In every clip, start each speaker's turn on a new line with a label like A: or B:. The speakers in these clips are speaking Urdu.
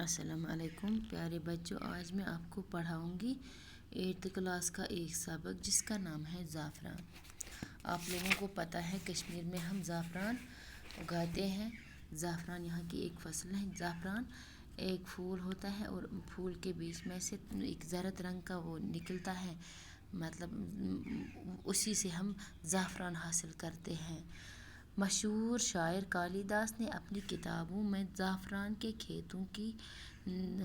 A: السلام علیکم پیارے بچوں، آج میں آپ کو پڑھاؤں گی 8th کلاس کا ایک سبق جس کا نام ہے زعفران۔ آپ لوگوں کو پتہ ہے کشمیر میں ہم زعفران اگاتے ہیں۔ زعفران یہاں کی ایک فصل ہے۔ زعفران ایک پھول ہوتا ہے اور پھول کے بیچ میں سے ایک زرد رنگ کا وہ نکلتا ہے، مطلب اسی سے ہم زعفران حاصل کرتے ہیں۔ مشہور شاعر کالیداس نے اپنی کتابوں میں زعفران کے کھیتوں کی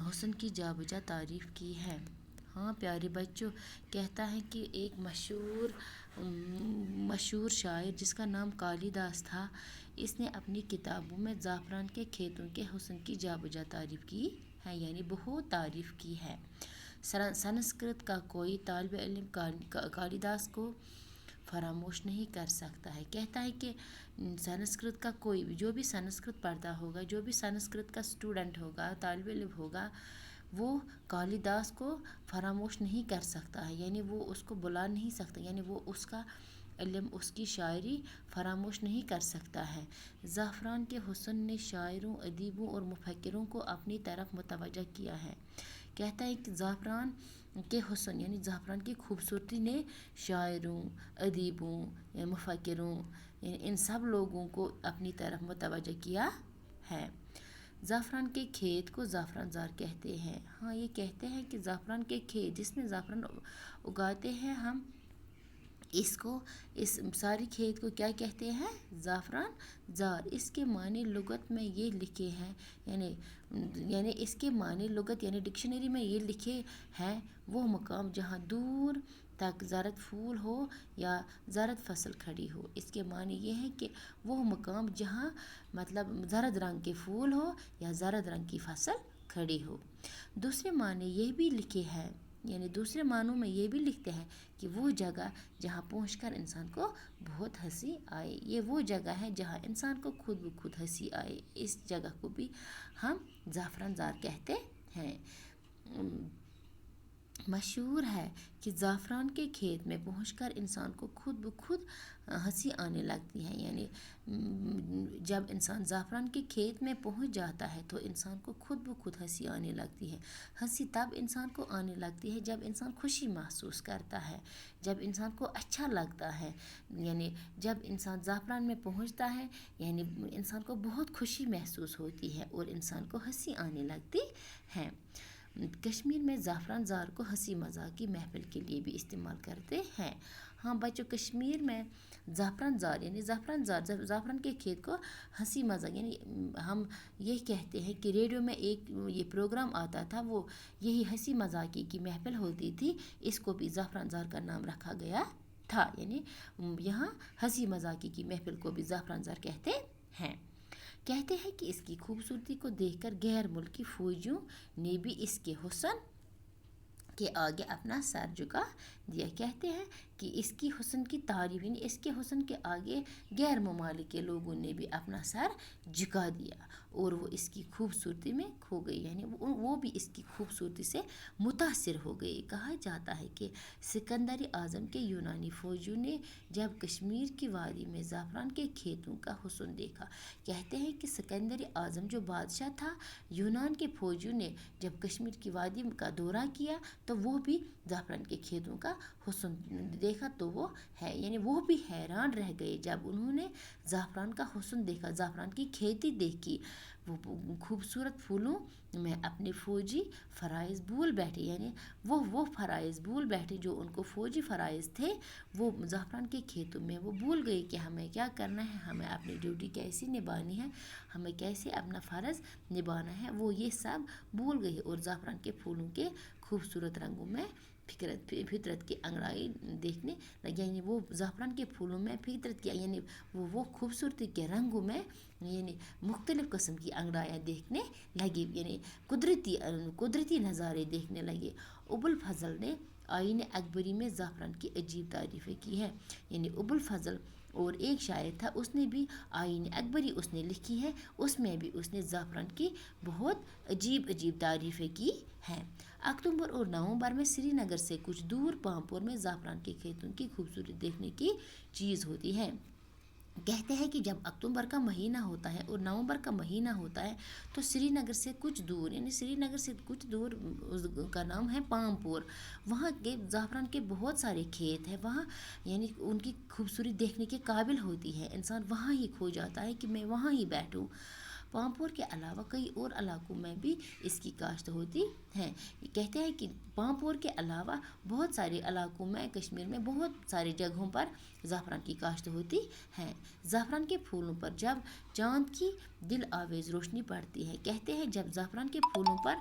A: حسن کی جا بجا تعریف کی ہے۔ ہاں پیارے بچوں، کہتا ہے کہ ایک مشہور شاعر جس کا نام کالیداس تھا، اس نے اپنی کتابوں میں زعفران کے کھیتوں کے حسن کی جا بجا تعریف کی ہے، یعنی بہت تعریف کی ہے۔ سنسکرت کا کوئی طالب علم کالیداس کو فراموش نہیں کر سکتا ہے۔ کہتا ہے کہ سنسکرت کا کوئی بھی، جو بھی سنسکرت پڑھتا ہوگا، جو بھی سنسکرت کا اسٹوڈنٹ ہوگا، طالب علم ہوگا، وہ کالیداس کو فراموش نہیں کر سکتا ہے، یعنی وہ اس کو بلا نہیں سکتا، یعنی وہ اس کا علم، اس کی شاعری فراموش نہیں کر سکتا ہے۔ زعفران کے حسن نے شاعروں، ادیبوں اور مفکروں کو اپنی طرف متوجہ کیا ہے۔ کہتا ہے کہ زعفران کے حسن یعنی زعفران کی خوبصورتی نے شاعروں، ادیبوں، مفکروں، ان سب لوگوں کو اپنی طرف متوجہ کیا ہے۔ زعفران کے کھیت کو زعفران زار کہتے ہیں۔ ہاں، یہ کہتے ہیں کہ زعفران کے کھیت جس میں زعفران اگاتے ہیں ہم، اس ساری کھیت کو کیا کہتے ہیں؟ زعفران زار۔ اس کے معنی لغت میں یہ لکھے ہیں، یعنی اس کے معنی لغت یعنی ڈکشنری میں یہ لکھے ہیں: وہ مقام جہاں دور تک زرد پھول ہو یا زرد فصل کھڑی ہو۔ اس کے معنی یہ ہے کہ وہ مقام جہاں مطلب زرد رنگ کے پھول ہو یا زرد رنگ کی فصل کھڑی ہو۔ دوسرے معنی یہ بھی لکھے ہیں، یعنی دوسرے معنوں میں یہ بھی لکھتے ہیں کہ وہ جگہ جہاں پہنچ کر انسان کو بہت ہنسی آئے۔ یہ وہ جگہ ہے جہاں انسان کو خود بخود ہنسی آئے، اس جگہ کو بھی ہم زعفران زار کہتے ہیں۔ مشہور ہے کہ زعفران کے کھیت میں پہنچ کر انسان کو خود بخود ہنسی آنے لگتی ہے، یعنی جب انسان زعفران کے کھیت میں پہنچ جاتا ہے تو انسان کو خود بخود ہنسی آنے لگتی ہے۔ ہنسی تب انسان کو آنے لگتی ہے جب انسان خوشی محسوس کرتا ہے، جب انسان کو اچھا لگتا ہے، یعنی جب انسان زعفران میں پہنچتا ہے، یعنی انسان کو بہت خوشی محسوس ہوتی ہے اور انسان کو ہنسی آنے لگتی ہے۔ کشمیر میں زعفران زار کو ہنسی مذاق کی محفل کے لیے بھی استعمال کرتے ہیں۔ ہاں بچوں، کشمیر میں زعفران زار یعنی زعفران کے کھیت کو ہنسی مذاق، یعنی ہم یہ کہتے ہیں کہ ریڈیو میں ایک یہ پروگرام آتا تھا، وہ یہی ہنسی مذاق کی محفل ہوتی تھی، اس کو بھی زعفران زار کا نام رکھا گیا تھا، یعنی یہاں ہنسی مذاق کی محفل کو بھی زعفران زار کہتے ہیں۔ کہتے ہیں کہ اس کی خوبصورتی کو دیکھ کر غیر ملکی فوجیوں نے بھی اس کے حسن کے آگے اپنا سر جھکا دیا۔ کہتے ہیں کہ اس کی حسن کی تعریف، یعنی اس کے حسن کے آگے غیر ممالک کے لوگوں نے بھی اپنا سر جھکا دیا اور وہ اس کی خوبصورتی میں کھو گئی، یعنی وہ بھی اس کی خوبصورتی سے متاثر ہو گئی۔ کہا جاتا ہے کہ سکندر اعظم کے یونانی فوجیوں نے جب کشمیر کی وادی میں زعفران کے کھیتوں کا حسن دیکھا، کہتے ہیں کہ سکندر اعظم جو بادشاہ تھا، یونان کے فوجیوں نے جب کشمیر کی وادی کا دورہ کیا تو وہ بھی زعفران کے کھیتوں کا حسن دیکھا تو یعنی وہ بھی حیران رہ گئے جب انہوں نے زعفران کا حسن دیکھا، زعفران کی کھیتی دیکھی۔ وہ خوبصورت پھولوں میں اپنے فوجی فرائض بھول بیٹھے، یعنی وہ فرائض بھول بیٹھے جو ان کو فوجی فرائض تھے، وہ زعفران کے کھیتوں میں وہ بھول گئے کہ ہمیں کیا کرنا ہے، ہمیں اپنی ڈیوٹی کیسی نبھانی ہے، ہمیں کیسے اپنا فرض نبھانا ہے، وہ یہ سب بھول گئے اور زعفران کے پھولوں کے خوبصورت رنگوں میں فطرت کی انگڑائی دیکھنے لگے، یعنی وہ زعفران کے پھولوں میں فطرت کی، یعنی وہ خوبصورتی کے رنگوں میں یعنی مختلف قسم کی انگڑائیاں دیکھنے لگے، یعنی قدرتی نظارے دیکھنے لگے۔ ابو الفضل نے آئین اکبری میں زعفران کی عجیب تعریفیں کی ہیں، یعنی ابو الفضل اور ایک شاعر تھا، اس نے بھی آئین اکبری اس نے لکھی ہے، اس میں بھی اس نے زعفران کی بہت عجیب تعریفیں کی ہیں۔ اکتوبر اور نومبر میں سری نگر سے کچھ دور پامپور میں زعفران کے کھیتوں کی خوبصورتی دیکھنے کی چیز ہوتی ہے۔ کہتے ہیں کہ جب اکتوبر کا مہینہ ہوتا ہے اور نومبر کا مہینہ ہوتا ہے تو سری نگر سے کچھ دور، یعنی سری نگر سے کچھ دور کا نام ہے پامپور، وہاں کے زعفران کے بہت سارے کھیت ہیں وہاں، یعنی ان کی خوبصورتی دیکھنے کے قابل ہوتی ہے، انسان وہاں ہی کھو جاتا ہے کہ میں وہاں ہی بیٹھوں۔ پامپور کے علاوہ کئی اور علاقوں میں بھی اس کی کاشت ہوتی ہے۔ کہتے ہیں کہ پامپور کے علاوہ بہت سارے علاقوں میں کشمیر میں بہت ساری جگہوں پر زعفران کی کاشت ہوتی ہے۔ زعفران کے پھولوں پر جب چاند کی دل آویز روشنی پڑتی ہے، کہتے ہیں جب زعفران کے پھولوں پر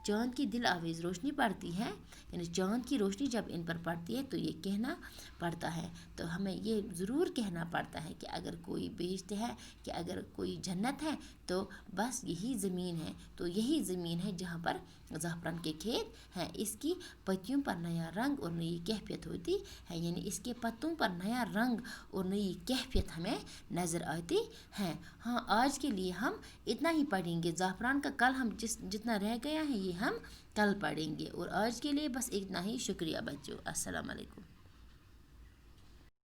A: چاند کی دل آویز روشنی پڑتی ہے، یعنی چاند کی روشنی جب ان پر پڑتی ہے تو یہ کہنا پڑتا ہے، تو ہمیں یہ ضرور کہنا پڑتا ہے کہ اگر کوئی بیچتے ہے کہ اگر کوئی جنت ہے تو بس یہی زمین ہے، تو یہی زمین ہے جہاں پر زعفران کے کھیت ہیں۔ اس کی پتیوں پر نیا رنگ اور نئی کیفیت ہوتی ہے، یعنی اس کے پتوں پر نیا رنگ اور نئی کیفیت ہمیں نظر آتی ہے۔ ہاں، آج کے لیے ہم اتنا ہی پڑھیں گے زعفران کا، کل ہم جتنا رہ گیا ہے یہ ہم کل پڑھیں گے، اور آج کے لیے بس اتنا ہی۔ شکریہ بچوں، السلام علیکم۔